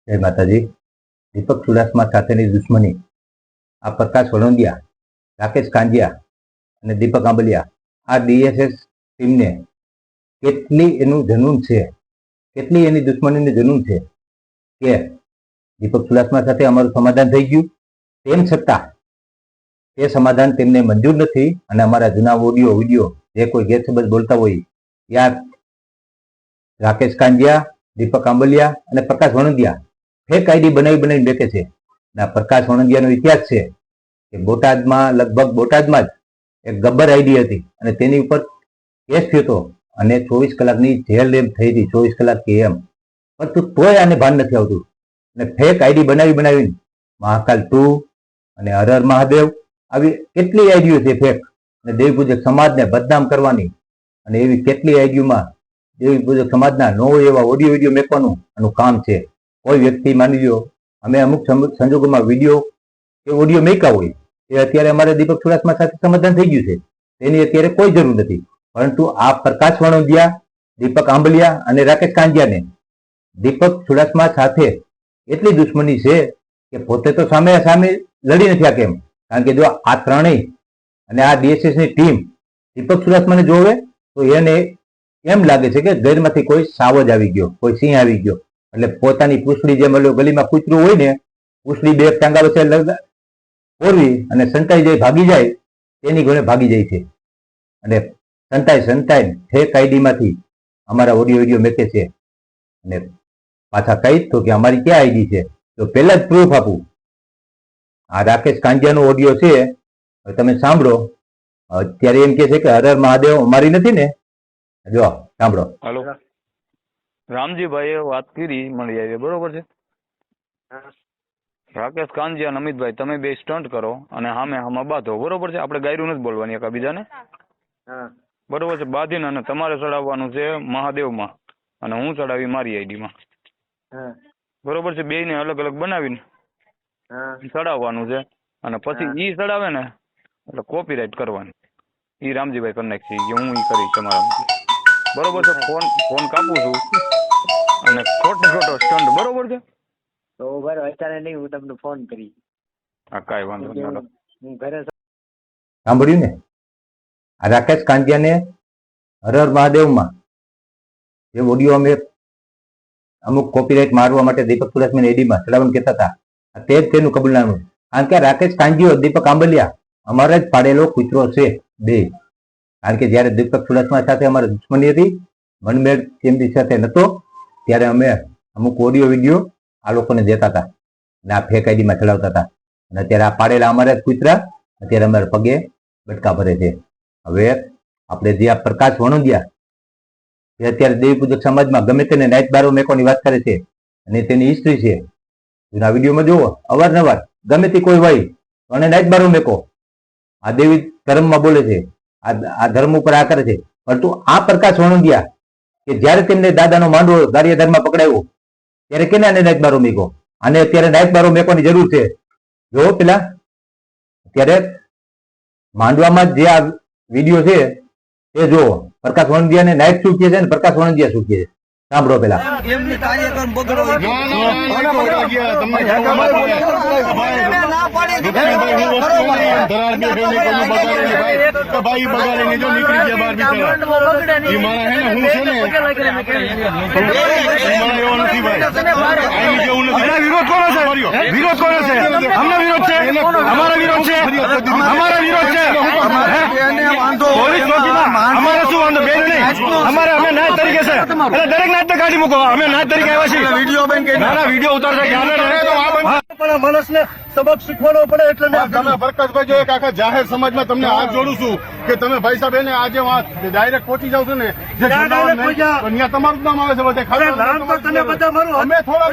જય માતાજી। દીપક ચુડાસમા સાથેની દુશ્મની, આ પ્રકાશ વણોંદિયા, રાકેશ કાંજિયા અને દીપક આંબલિયા, આ ડીએસએસ ટીમને કેટલી એનું જનૂન છે, કેટલી એની દુશ્મનીની જનૂન છે કે દીપક ચુડાસમા સાથે અમારું સમાધાન થઈ ગયું, તેમ છતાં એ સમાધાન તેમને મંજૂર નથી અને અમારા જૂના ઓડિયો વિડીયો જે કોઈ ગેરસમજ બોલતા હોય ત્યાં રાકેશ કાંજિયા, દીપક આંબલિયા અને પ્રકાશ વણોંદિયા ફેક આઈડી બનાવી બેઠે છે। પ્રકાશ વણોંદિયાનો ઇતિહાસ છે કે બોટાદમાં, લગભગ બોટાદમાં જ એક ગબ્બર આઈડી હતી અને તેની ઉપર કેસ થયો હતો અને 24 કલાકની જેલ એમ થઈ હતી, 24 કલાક કે એમ, પણ તોય આને ભાન નથી આવતું અને ફેક આઈડી બનાવીને મહાકાલ 2 અને હર હર મહાદેવ આવી કેટલી આઈડીઓ છે ફેક, અને દેવી પૂજક સમાજને બદનામ કરવાની અને એવી કેટલી આઈડીઓમાં દેવી પૂજક સમાજના નો એવા ઓડિયો વિડીયો મેકવાનું આનું કામ છે। કોઈ વ્યક્તિ માની લો અમે અમુક સંજોગોમાં વિડીયો કે ઓડિયો મેકા હોય એ અત્યારે અમારે દીપક ચુડાસમા સાથે સમાધાન થઈ ગયું છે, તેની અત્યારે કોઈ જરૂર નથી, પરંતુ આ પ્રકાશ વણોંદિયા, દીપક આંબલિયા અને રાકેશ કાંજિયાને દીપક ચુડાસમા સાથે એટલી દુશ્મની છે કે પોતે તો સામે લડી નથી આ કેમ, કારણ કે જો આ ત્રણેય અને આ ડીએસએસ ની ટીમ દીપક ચુડાસમાને જોવે તો એને એમ લાગે છે કે ઘરમાંથી કોઈ સાવજ આવી ગયો, કોઈ સિંહ આવી ગયો, એટલે પોતાની પૂંછડી જેમ ગલીમાં કૂતરું હોય ને, પૂંછડી બે ટાંગા વચ્ચે ઓરવી અને સંતાઈ જાય, ભાગી જાય, તેની ઘરે ભાગી જાય છે અને સંતાઈ ફેક આઈડી માંથી અમારા ઓડિયો વિડીયો મેકે છે અને પાછા કહી તો કે અમારી ક્યાં આઈડી છે, તો પહેલા જ પ્રૂફ આપું। આ રાકેશ કાંજિયાનો ઓડિયો છે, તમે સાંભળો। અત્યારે એમ કે છે કે હર હર મહાદેવ અમારી નથી ને, જો સાંભળો। હાલો, રામજીભાઈએ વાત કરી મળી આવી, બરોબર છે? રાકેશ કાંજિયા, અમિતભાઈ, તમે બે સ્ટન્ટ કરો અને સામે આમાં બાંધો, બરોબર છે? આપણે ગાયરું નથી બોલવાની એકબીજાને, બરોબર છે? બાંધીને અને તમારે ચડાવવાનું છે મહાદેવમાં અને હું ચડાવી મારી આઈડીમાં, બરોબર છે? બે ને અલગ અલગ બનાવીને ચડાવવાનું છે અને પછી ઈ ચડાવે ને એટલે કોપીરાઈટ કરવાની, ઈ રામજીભાઈ કરી નાખશે કે હું ઈ કરીશ તમારા, બરોબર છે? ફોન કાપું છું અને ખોટો સ્ટન્ટ, બરોબર છે? તો બરાબર, અત્યારે નહીં, હું તમને ફોન કરી। હા, કાંઈ વાંધો નહીં। હું ઘરે સાંભળ્યું ને? આ રાકેશ કાંજિયાને હર હર મહાદેવમાં જે ઓડિયો અમે અમુક કોપીરાઇટ મારવા માટે દીપક ચુડાસમાની આઈડીમાં ચડાવવાનું કહેતા હતા, તે જ તેનું કબૂલનામું, કારણ કે રાકેશ કાંજિયો, દીપક આંબલિયા અમારે જ પાડેલો કૂતરો છે બે, કારણ કે જયારે દીપક ચુડાસમા સાથે અમારે દુશ્મની હતી, મનમેળ તેમની સાથે નતો, ત્યારે અમે અમુક ઓડિયો વિડીયો આ લોકોને દેતા હતા અને આ ફેક આઈડીમાં ચડાવતા હતા અને અત્યારે આ પાડેલા અમારે જ કૂતરા અત્યારે અમારે પગે બટકા ભરે છે। હવે આપણે જે આ પ્રકાશ વણોંદિયા જે અત્યારે દેવી પૂજક સમાજમાં ગમે તેને નાઈટ બારો મેકવાની વાત કરે છે અને તેની હિસ્ટ્રી છે, જૂના વિડીયોમાં જુઓ, અવારનવાર ગમે તે કોઈ હોય તો અને નાઈટ બારો મેકો, આ દેવી ધર્મમાં બોલે છે, આ ધર્મ ઉપર આ કરે છે, પરંતુ આ પ્રકાશ વણોંદિયા કે જયારે તેમને દાદાનો માંડવો ગારિયાધારમાં પકડાયો ત્યારે કેને આને નાઈટ બારો મેકો, આને અત્યારે નાઈટ બારો મેકવાની જરૂર છે। જો પેલા અત્યારે માંડવામાં જે આ વિડીયો છે એ જો પ્રકાશ વણોંદિયાને નાઈટ શું કહે છે ને પ્રકાશ વણોંદિયા શું કહે છે, સાંભળો પેલા। ભાઈ બગાડીને જો નીકળી ગયા બહાર બિચારા, એ મારા હે ને હું છે ને મારા એવો નથી ભાઈ, આની જેવું નથી। વિરોધ કોનો છે? વિરોધ કોનો છે? અમને વિરોધ છે, અમારા વિરોધ છે, અમારા વિરોધ છે। પોલીસ ચોકીમાં અમારે શું વાંધો? બેન નહીં, અમારે અમે નાચ તરીકે છે, એટલે દરેક નાચને કાઢી મૂકો, અમે નાચ તરીકે આવ્યા છીએ। વિડીયો બેન કે ના વિડીયો ઉતારશે કે પણ માણસને સબક શીખવાનો પડે, એટલે તમે પ્રકાશભાઈ જો એક આખા જાહેર સમાજમાં તમને હાથ જોડું છું કે તમે ભાઈ સાહેબ એને આજે ડાયરેક્ટ પહોંચી જાવ છો ને, ત્યાં તમારું નામ આવે છે બધે, અમે થોડા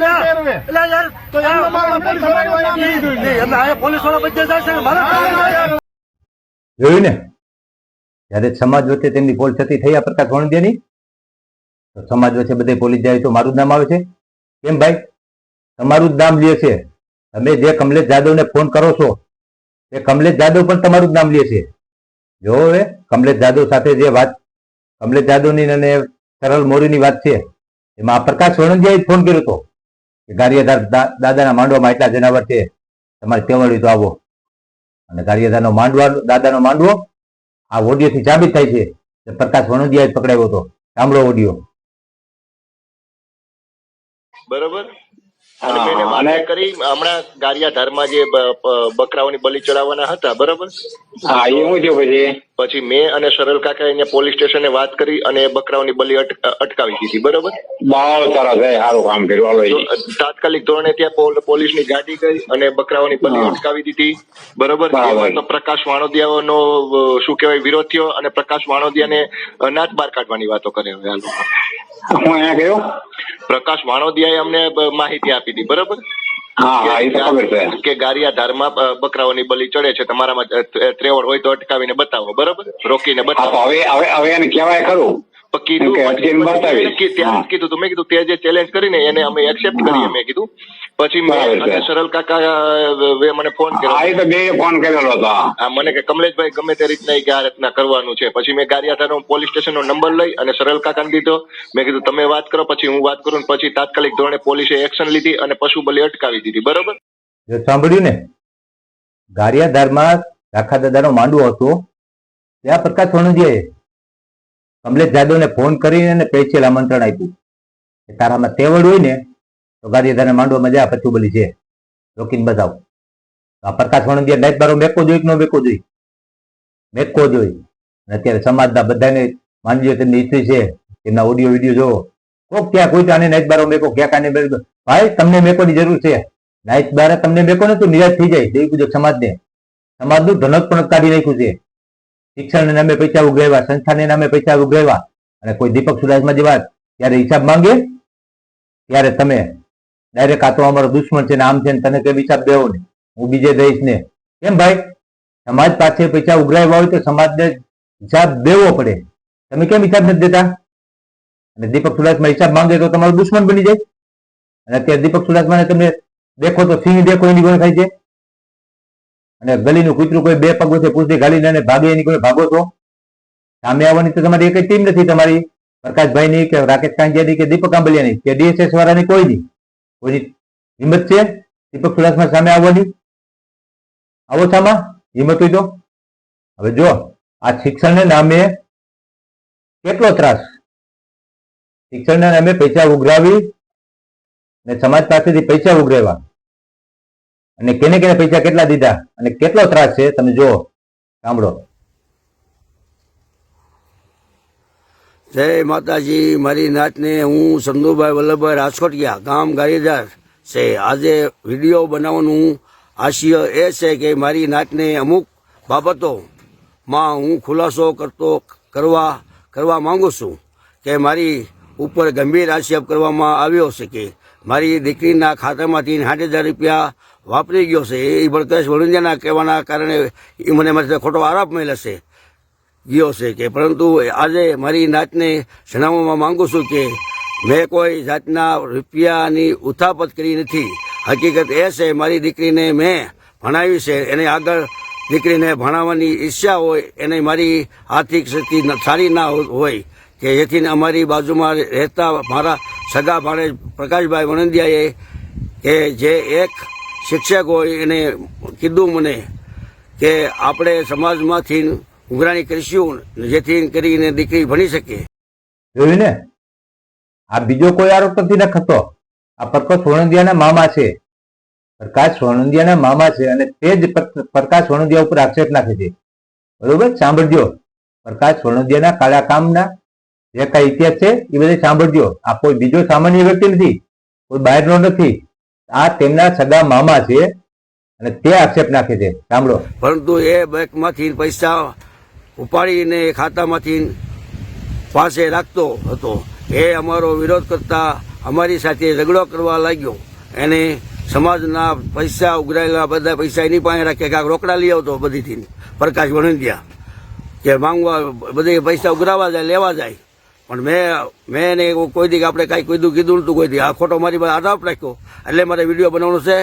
પોલીસ વાળા બધે જાય છે। જોયું ને, જયારે સમાજ વચ્ચે તેમની પોલ થતી થઈ આ પ્રકાશ વણોંદિયાની, તો સમાજ વચ્ચે બધે પોલીસ જાય તો મારું જ નામ આવે છે કેમ ભાઈ? તમારું જ નામ લે છે। તમે જે કમલેશ જાદવને ફોન કરો છો એ કમલેશ જાદવ પણ તમારું જ નામ લે છે। જો હવે કમલેશ જાદવ સાથે જે વાત, કમલેશ જાદવની અને સરળ મોરીની વાત છે, એમાં પ્રકાશ વણોંદિયાએ ફોન કર્યો હતો કે ગારિયાધાર દાદાના માંડવામાં એટલા જનાવર છે, તમારે તેવડવી તો આવો. અને ગારિયાધારનો દાદાનો માંડવો આ ઓડિયોથી સાબિત થાય છે કે પ્રકાશ વણોદિયાએ પકડાયો હતો. સાંભળો ઓડિયો. બરોબર. અને મેં એને માન્ય કરી હમણાં ગારિયાધારમાં જે બકરાઓની બલી ચડાવવાના હતા, બરોબર. હા, એ હું થયું પછી મેં અને સરળ કાકા અહીંયા પોલીસ સ્ટેશને વાત કરી અને બકરાઓની બલી અટકાવી દીધી, બરોબર. બહુ સરસ છે, સારું કામ કર્યું. હાલો ઈ. તાત્કાલિક ધોરણે ત્યાં પોલીસની ગાડી ગઈ અને બકરાઓની બલી અટકાવી દીધી, બરોબર. એમાં તો પ્રકાશ વાણોદિયાનો શું કહેવાય વિરોધ થયો અને પ્રકાશ વાણોદિયાને નાત બહાર કાઢવાની વાતો કરે. હવે આ લોકો હું અહીંયા ગયો. પ્રકાશ વાણોદિયાએ અમને માહિતી આપી હતી, બરોબર. હા, એ તો ખબર છે કે ગારિયાધારમાં બકરાઓની બલી ચડે છે, તમારામાં ત્રેવડ હોય તો અટકાવીને બતાવો, બરોબર. રોકીને હા, બતાવો. તો હવે એને કહેવાય ખરું. કીધું કે અટકીને બતાવીશ. ત્યાં જ કીધું. મેં કીધું તે જે ચેલેન્જ કરીને એને અમે એક્સેપ્ટ કરીએ, મેં કીધું. પછી મેં બરાબર છે. અને સરળ કાકા મને ફોન હા, કર્યો. એ તો બે ફોન કરેલો હતો. આ મને કે કમલેશભાઈ ગમે તે રીતના કે આ રીતના કરવાનું છે. પછી મેં ગારિયાધારનો પોલીસ સ્ટેશનનો નંબર લઈ અને સરળ કાકાને દીધો. મેં કીધું તમે વાત કરો, પછી હું વાત કરું. પછી તાત્કાલિક ધોરણે પોલીસે એક્શન લીધી અને પશુ બલી અટકાવી દીધી, બરોબર. જો સાંભળ્યું ને, ગારિયાધારમાં રાખા દાદાનો માંડવો હતો, ત્યાં પ્રકાશ વણોદિયાએ કમલેશ જાદવને ફોન કરીને એને સ્પેશિયલ આમંત્રણ આપ્યું કે તારામાં તેવડ હોય ને તો ગારિયાધારના માંડવામાં જા, પશુ બલી છે, રોકીને બતાવ. આ પ્રકાશ વણોદિયા નાઈટ બારો મેકો જોઈ કે ન મેકો જોઈ? મેકો જોઈ. અને અત્યારે સમાજના બધાને માનવીઓ તેમની હિસ્ટ્રી છે, તેમના ઓડિયો વિડીયો જોવો. કોક ક્યાં કોઈ આને નાઈટ બારો મેકો, ક્યાં કાને ભાઈ તમને મેકોની જરૂર છે. નાઈટ બારે તમને મેકો ને તું નિરાશ થઈ જાય. દેવી પૂજક સમાજનું ધનક પણ કાઢી નાખ્યું છે. શિક્ષણના નામે પૈસા ઉઘરાવ્યા, સંસ્થાને નામે પૈસા ઉઘરાવ્યા. અને કોઈ દીપક સુરાજમાં જેવા ત્યારે હિસાબ માંગે ત્યારે તમે ડાયરેક્ટ આ તો અમારો દુશ્મન છે ને આમ છે ને તને કેમ હિસાબ દેવો ને હું બીજે દઈશ ને. કેમ ભાઈ? સમાજ પાસે પૈસા ઉઘરાવ્યા હોય તો સમાજને હિસાબ દેવો પડે. તમે કેમ હિસાબ નથી દેતા? અને દીપક સુરાજમાં હિસાબ માંગે તો તમારો દુશ્મન બની જાય. અને અત્યારે દીપક સુરાજમાં તમે દેખો તો સિંહ દેખો એની કોઈ થાય છે. અને ગલીનું કૂતરું કોઈ બે પગ વચ્ચે પૂછડી ઘાલીને અને ભાગે એની કોઈ ભાગો છો. સામે આવવાની તો તમારી એક ટીમ નથી. તમારી પ્રકાશભાઈની કે રાકેશ કાંજિયાની કે દીપક આંબલિયાની કે ડીએસએસ વાળાની કોઈની હિંમત છે દીપક સુરાજમાં સામે આવવાની? આવો સામા હિંમત હોય તો. હવે જો આ શિક્ષણને નામે કેટલો ત્રાસ, શિક્ષણના નામે પૈસા ઉઘરાવી અને સમાજ પાસેથી પૈસા ઉઘરાવ્યા અને કેને કેને પૈસા કેટલા દીધા અને કેટલો ત્રાસ છે તમે જુઓ, સાંભળો. જય માતાજી. મારી નાતને હું સંધુભાઈ વલ્લભભાઈ રાજકોટિયા, ગામ ગારિયાધાર છે. આજે વિડીયો બનાવવાનું આશય એ છે કે મારી નાતને અમુક બાબતોમાં હું ખુલાસો કરવા માંગુ છું કે મારી ઉપર ગંભીર આક્ષેપ કરવામાં આવ્યો છે કે મારી દીકરીના ખાતામાંથી 60,000 રૂપિયા વાપરી ગયો છે. એ પ્રકાશ વણોદિયાના કહેવાના કારણે એ મને મારી ખોટો આરોપ મળેલો છે ગયો છે કે પરંતુ આજે મારી નાતને જણાવવા માંગુ છું કે મેં કોઈ જાતના રૂપિયાની ઉથાપત કરી નથી. હકીકત એ છે મારી દીકરીને મેં ભણાવી છે. એને આગળ દીકરીને ભણાવવાની ઈચ્છા હોય, એને મારી આર્થિક સ્થિતિ સારી ના હોય કે જેથી અમારી બાજુમાં રહેતા મારા સગા ભાણે પ્રકાશભાઈ વણોદિયાએ કે જે એક શિક્ષક હોય એને કીધું મને કે આપણે સમાજમાંથી ઉઘરાણી કરીશું જેથી કરીને દીકરી ભણી શકે. જોયું ને, આ બીજો કોઈ આરોપ નથી નખતો. આ પ્રકાશ વણોદિયાના મામા છે. પ્રકાશ વણોદિયાના મામા છે અને તે જ પ્રકાશ વણોદિયા ઉપર આક્ષેપ નાખે છે. બરોબર, સાંભળજો. પ્રકાશ વણોદિયાના કાળા કામના જે કઈ ઇતિહાસ છે એ બધે સાંભળજો. આ કોઈ બીજો સામાન્ય વ્યક્તિ નથી, કોઈ બહારનો નથી. આ તેમના સગા મામા છે અને તે આક્ષેપ નાખે છે. સાંભળો. પરંતુ એ બેંકમાંથી પૈસા ઉપાડીને ખાતામાંથી પાસે રાખતો હતો. એ અમારો વિરોધ કરતા અમારી સાથે ઝઘડો કરવા લાગ્યો. એને સમાજના પૈસા ઉઘરાયેલા બધા પૈસા એની પાસે રાખે કાંક રોકડા લઈ આવતો બધીથી પ્રકાશ વણોદિયા કે માંગવા બધી પૈસા ઉઘરાવા જાય લેવા જાય. પણ મેં એને કોઈ દી આપણે કાંઈ કીધું નતું કોઈ દી. આ ખોટો મારી પાસે આરોપ રાખ્યો એટલે મારે વિડીયો બનાવવાનો છે.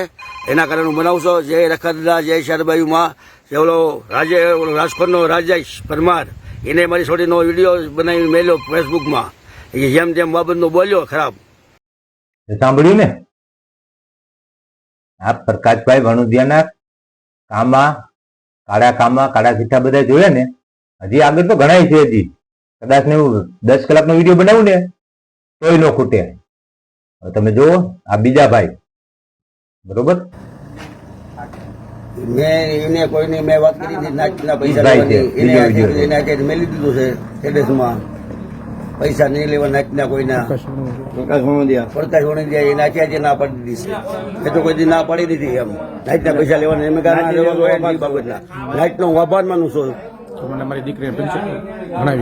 એના કારણે હું બનાવશો. જય રખાદાદા, જય શારબાઈમાં. ઓલો રાજકોટનો રાજેશ પરમાર એને મારી છોડીનો વિડીયો બનાવી મેલ્યો ફેસબુકમાં. જેમ જેમ બાબતનો બોલ્યો ખરાબ. સાંભળ્યું ને, આ પ્રકાશભાઈ વણોદિયાના કાળા ચિઠ્ઠા બધા જોયા ને, હજી આગળ તો ઘણા છે. હજી કદાચ ને હું 10 કલાકનો વિડીયો બનાવું ને તોય ન ખૂટે. હવે તમે જુઓ આ બીજા ભાઈ, બરોબર, મેં એને કોઈને મેં વાત કરી હતી નાચના પૈસા ભાઈ છે, લેવાની. બીજો વિડીયો. એને આજે મેલી દીધું છે ટેરેસમાં. પૈસા નહીં લેવા નાચના કોઈના. પ્રકાશ વણોદિયા એને આજે ના પાડી દીધી છે. એ તો કોઈ દી ના પાડી દીધી એમ નાચના પૈસા લેવાના. એમ ના લેવાનું બાબતના નાચનો હું આભાર માનું છું. મારી દીકરીને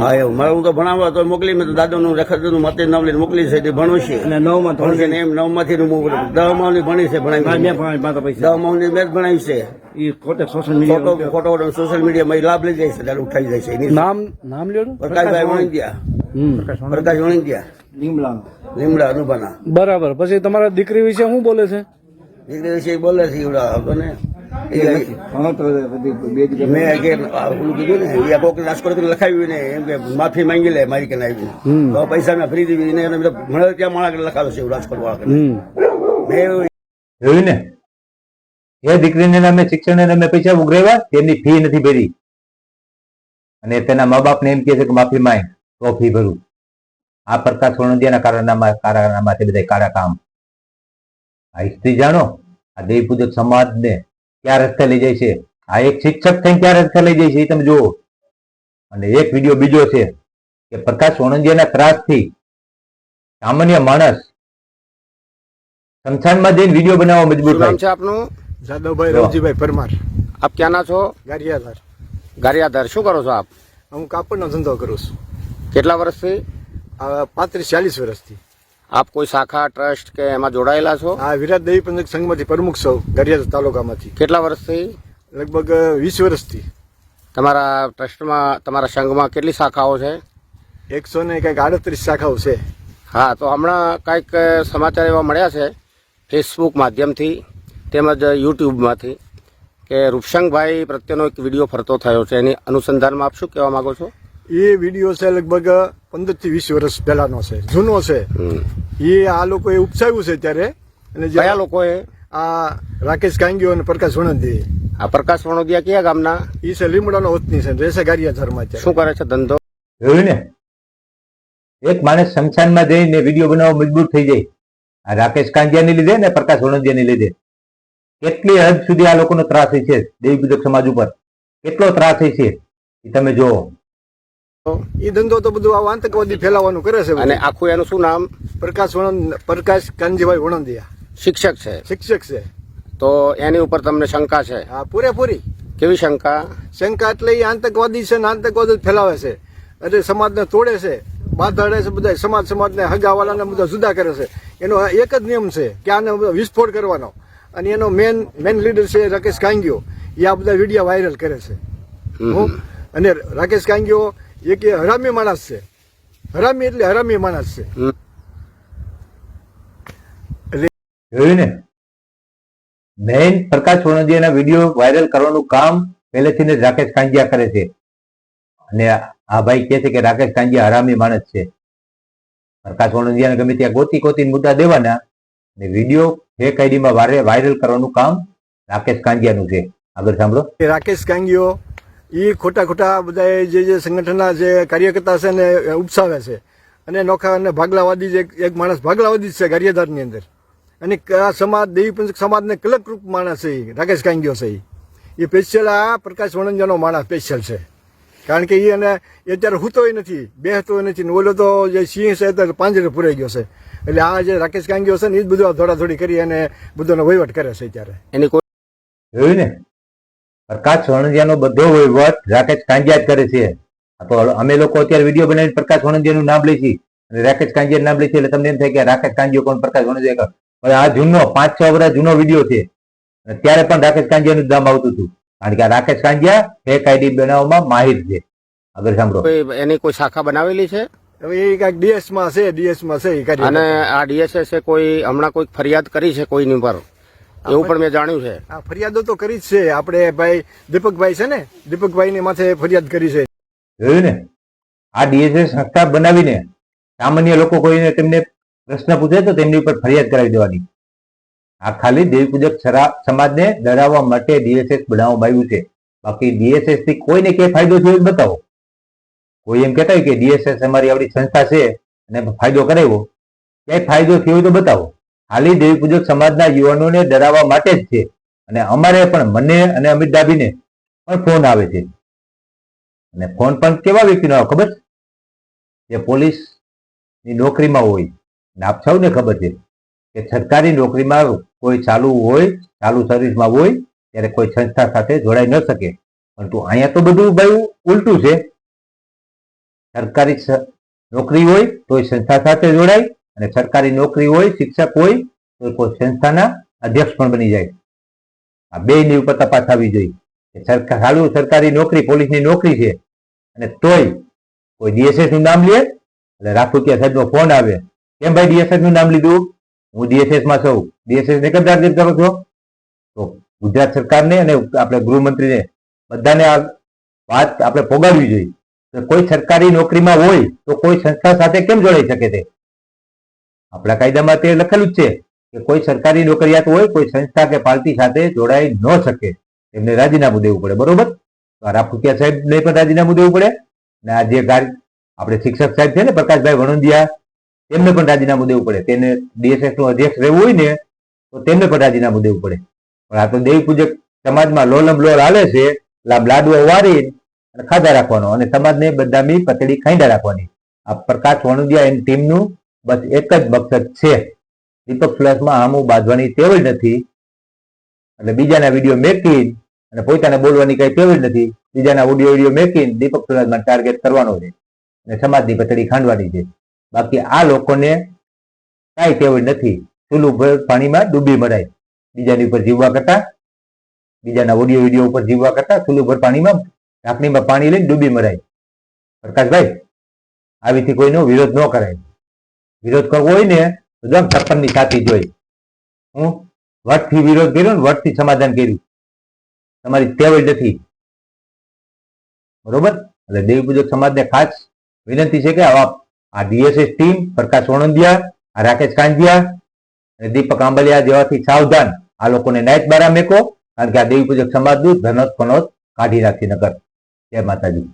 હા એવું મારે હું તો ભણાવવા તો મોકલી. મેં તો દાદાનું રખડનું માતે નામ લઈને મોકલી છે. તે ભણું છે અને 9માં ભણશે ને એમ 9માંથી 10માં ભણી છે. ભણાવી 10માં મેં જ ભણાવી છે. એ ખોટે સોશિયલ મીડિયા ખોટો સોશિયલ મીડિયામાં ઈ લાભ લઈ જાય છે. ત્યારે ઉઠાઈ જાય છે. એની નામ લ્યો પ્રકાશભાઈ વણોદિયા. પ્રકાશ વણોદિયા લીમડા અનુભાના. બરાબર. પછી તમારા દીકરી વિશે શું બોલે છે? દીકરી વિશે બોલે છે એવડા ને મેં કે ઓલું કીધું ને કોક રાજકોટ લખાવ્યું ને એમ કે માફી માંગી લે મારી કે આવી તો પૈસા મેં ફરી દીધી ને મળે ત્યાં માણા લખાવે છે રાજકોટ વાળા. મેં જોયું ને, એ દીકરીને નામે શિક્ષણ નામે પૈસા ઉઘરાવ્યા, તેમની ફી નથી ભરી અને તેના મા બાપને એમ કહે છે કે માફી માંગ તો ફી ભરું. આ પ્રકાશ વણોદિયાના કારનામાં તે બધા કાળા કામ. આ હિસ્ટ્રી જાણો, આ દેવ પૂજક સમાજને ક્યાં રસ્તે લઈ જાય છે. આ એક શિક્ષક થઈને ક્યાં રસ્તે લઈ જાય છે એ તમે જુઓ. અને એક વિડીયો બીજો છે કે પ્રકાશ વણોદિયાના ત્રાસથી સામાન્ય માણસ સ્મશાનમાં જઈને વિડીયો બનાવવા મજબૂર નામ થાય. છે આપનું? જાદવભાઈ રવજીભાઈ પરમાર, આપ ક્યાંના છો? ગારિયાધાર. ગારિયાધાર. શું કરો છો આપ? હું કાપડનો ધંધો કરું છું. કેટલા વર્ષથી? 35-40 વર્ષથી. આપ કોઈ શાખા ટ્રસ્ટ કે એમાં જોડાયેલા છો? આ વિરાટ દેવી પંથક સંઘમાંથી પ્રમુખ છું ગારિયાધાર તાલુકામાંથી. કેટલા વર્ષથી? લગભગ 20 વર્ષથી. તમારા ટ્રસ્ટમાં, તમારા સંઘમાં કેટલી શાખાઓ છે? 138 શાખાઓ છે. હા, તો હમણાં કંઈક સમાચાર એવા મળ્યા છે ફેસબુક માધ્યમથી તેમજ યુટ્યુબમાંથી કે રૂપસંગભાઈ પ્રત્યેનો એક વિડીયો ફરતો થયો છે. એની અનુસંધાનમાં આપ શું કહેવા માંગો છો? એ વિડીયો છે લગભગ 15 થી 20 વર્ષ પહેલાનો છે, જૂનો છે. એ આ લોકોએ ઉપસાવ્યું છે ત્યારે. અને કયા લોકોએ? આ રાકેશ કાંગીઓ અને પ્રકાશ વણોદિયા. આ પ્રકાશ વણોદિયા કયા ગામના? એ છે લીમડાનો વતની છે, રહેશે ગારિયાધારમાં. શું કરે છે ધંધો? જોયું ને, એક માણસ સ્મશાનમાં જઈને વિડીયો બનાવવા મજબૂર થઈ જાય. આ રાકેશ કાંજિયાને લીધે ને પ્રકાશ વણોદિયાને લીધે કેટલી હદ સુધી આ લોકોનો ત્રાસ છે. દેવી પૂજક સમાજ ઉપર કેટલો ત્રાસ છે એ તમે જુઓ. એ ધંધો તો બધું આતંકવાદી ફેલાવાનું કરે છે. અને આખું એનું શું નામ? પ્રકાશ કાનજીભાઈ વણોદિયા. શિક્ષક છે? શિક્ષક છે. તો એની ઉપર તમને શંકા છે? હા, પૂરેપૂરી. કેવી શંકા? શંકા એટલે એ આતંકવાદી છે ને આતંકવાદ જ ફેલાવે છે. એટલે સમાજને તોડે છે, બાંધાડે છે. બધા સમાજને હગાવાલાને બધા જુદા કરે છે. એનો એક જ નિયમ છે કે આને વિસ્ફોટ કરવાનો. અને એનો મેન લીડર છે રાકેશ કાંગીઓ. એ આ બધા વિડીયો વાયરલ કરે છે. અને રાકેશ કાંગીઓ એક હરામી માણસ છે. હરામી એટલે હરામી માણસ છે. જોયું ને, મેઇન પ્રકાશ વણોદિયાના વિડીયો વાયરલ કરવાનું કામ પહેલેથી જ રાકેશ કાંજિયા કરે છે. અને આ ભાઈ કહે છે કે રાકેશ કાંજિયા હરામી માણસ છે. પ્રકાશ વણોદિયાને ગમે ત્યાં ગોતી મુદ્દા દેવાના અને વિડીયો ફેક આઈડીમાં વાયરલ કરવાનું કામ રાકેશ કાંજિયાનું છે. આગળ સાંભળો. રાકેશ કાંગીઓ એ ખોટા બધા જે સંગઠનના જે કાર્યકર્તા છે ને ઉપસાવે છે. અને નોખા અને ભાગલાવાદી એક માણસ ભાગલાવાદી જ છે ગારિયાધારની અંદર. અને આ સમાજ દેવી પંથક સમાજને કલકરૂપ માણસ છે રાકેશ કાંગીઓ છે. એ સ્પેશિયલ આ પ્રકાશ વણોદિયાનો માણસ સ્પેશિયલ છે. કારણ કે એ અત્યારે હૂતોય નથી, બેહતોય નથી. ઓલો તો જે સિંહ છે તો પાંજરે પુરાઈ ગયો છે. એટલે આ જે રાકેશ કાંગીઓ છે ને એ જ બધું ધોડાધોડી કરી અને બધોનો વહીવટ કરે છે અત્યારે. એની કોઈ જોયું ને, પ્રકાશ વણોદિયાનો બધો વહીવટ રાકેશ કાંજિયા જ કરે છે. તો અમે લોકો અત્યારે વિડીયો બનાવીને પ્રકાશ વણોદિયાનું નામ લઈ છીએ અને રાકેશ કાંજિયા નામ લઈ છે. એટલે તમને એમ થાય કે રાકેશ કાંજિયો કોણ, પ્રકાશ વણોદિયા કોણ. હવે આ જૂનો 5-6 વર્ષ જૂનો વિડીયો છે. અને ત્યારે પણ રાકેશ કાંજિયાનું નામ આવતું હતું. કારણ કે આ રાકેશ કાંજિયા ફેક આઈડી બનાવવામાં માહિર છે. આગળ સાંભળો. એની કોઈ શાખા બનાવેલી છે? હવે એ કાંઈક ડીએસમાં છે. અને આ ડીએસએસ કોઈ હમણાં કોઈ ફરિયાદ કરી છે કોઈની પર? એવું પણ મેં જાણ્યું છે. આ ફરિયાદો તો કરી જ છે. આપણે ભાઈ દીપકભાઈ છે ને, દીપકભાઈ ની માથે ફરિયાદ કરી છે. જોયું ને, આ ડીએસએસ સંસ્થા બનાવીને સામાન્ય લોકો કોઈને તેમને પ્રશ્ન પૂછે તો તેમની ઉપર ફરિયાદ કરાવી દેવાની. આ ખાલી દેવી પૂજક સમાજને ડરાવવા માટે ડીએસએસ બનાવવામાં આવ્યું છે. બાકી ડીએસએસ થી કોઈને ક્યાંય ફાયદો થયો જ બતાવો. કોઈ એમ કહેતા હોય કે ડીએસએસ અમારી આવડી સંસ્થા છે અને ફાયદો કરાવ્યો, ક્યાંય ફાયદો થયો હોય તો બતાવો. ખાલી દેવી પૂજક સમાજના યુવાનોને ડરાવવા માટે જ છે. અને અમારે પણ, મને અને અમિત ડાભીને પણ ફોન આવે છે. અને ફોન પણ કેવા વ્યક્તિનો આવે ખબર? જે પોલીસની નોકરીમાં હોય. અને આપ સૌને ખબર છે કે સરકારી નોકરીમાં કોઈ ચાલુ હોય, ચાલુ સર્વિસમાં હોય ત્યારે કોઈ સંસ્થા સાથે જોડાઈ ન શકે. પરંતુ અહીંયા તો બધું ભાઈ ઉલટું છે. સરકારી નોકરી હોય તો સંસ્થા સાથે જોડાય, અને સરકારી નોકરી હોય, શિક્ષક હોય તો કોઈ સંસ્થાના અધ્યક્ષ પણ બની જાય. આ બેયની ઉપર તપાસ આવવી જોઈએ. ચાલુ સરકારી નોકરી, પોલીસની નોકરી છે, અને તોય કોઈ ડીએસએસ નું નામ લે એટલે રાફોટિયા સાહેબ નો ફોન આવે, કેમ ભાઈ ડીએસએસ નું નામ લીધું? હું ડીએસએસ માં છું. ડીએસએસ ને કેમ ટાર્ગેટ કરો છો? તો ગુજરાત સરકારને અને આપણે ગૃહમંત્રીને બધાને આ વાત આપણે પોગાડવી જોઈએ. કોઈ સરકારી નોકરીમાં હોય તો કોઈ સંસ્થા સાથે કેમ જોડાઈ શકે? તે આપણા કાયદામાં તે લખેલું જ છે કે કોઈ સરકારી નોકરિયાત હોય, કોઈ સંસ્થા કે પાર્ટી સાથે જોડાઈ ન શકે, એમને રાજીનામું દેવું પડે. બરોબર? તો રાફુકિયા સાહેબ ને પણ રાજીનામું દેવું પડે. અને આ જે આપણે શિક્ષક સાહેબ છે ને, પ્રકાશભાઈ વણોદિયા, તેમને પણ રાજીનામું દેવું પડે. તેને ડીએસએસ નું અધ્યક્ષ રહેવું હોય ને તો તેમને પણ રાજીનામું દેવું પડે. પણ આ તો દેવી પૂજક સમાજમાં લોલમ લોલ હાલે છે. લાડવો વારી અને ખાધા રાખવાનો, અને સમાજને બદામી પતળી ખાંડા રાખવાની. આ પ્રકાશ વણોદિયા એની ટીમનું બસ એક જ મકસદ છે. દીપક ફ્લેશમાં આમું બાંધવાની ટેવ જ નથી. એટલે બીજાના વિડીયો મેકીને અને પોતાને બોલવાની કઈ ટેવ જ નથી. બીજાના વિડીયો મેકીને દીપક ફ્લેશમાં ટાર્ગેટ કરવાનો છે અને સમાજની પતળી ખાંડવાની છે. બાકી આ લોકોને કાંઈ ટેવ જ નથી. ચૂલું ભર પાણીમાં ડૂબી મરાય. બીજાની ઉપર જીવવા કરતા, બીજાના વિડીયો ઉપર જીવવા કરતા ચૂલું ભર પાણીમાં, ઢાંકણીમાં પાણી લઈને ડૂબી મરાય. પ્રકાશભાઈ, આવીથી કોઈનો વિરોધ ન કરાય. વિરોધ કરવો હોય ને તો જેમ છપ્પનની છાતી જોઈ. હું વટથી વિરોધ કર્યો ને વટથી સમાધાન કર્યું. તમારી ટેવ જ નથી. બરોબર? એટલે દેવી પૂજક સમાજને ખાસ વિનંતી છે કે આ ડીએસએસ ટીમ, પ્રકાશ વણોદિયા, આ રાકેશ કાંજિયા અને દીપક આંબલિયા જેવાથી સાવધાન. આ લોકોને નાઈટ બારા મેકો, કારણ કે આ દેવી પૂજક સમાજનું ધનોત ફનોત કાઢી નાખી નકર. જય માતાજી.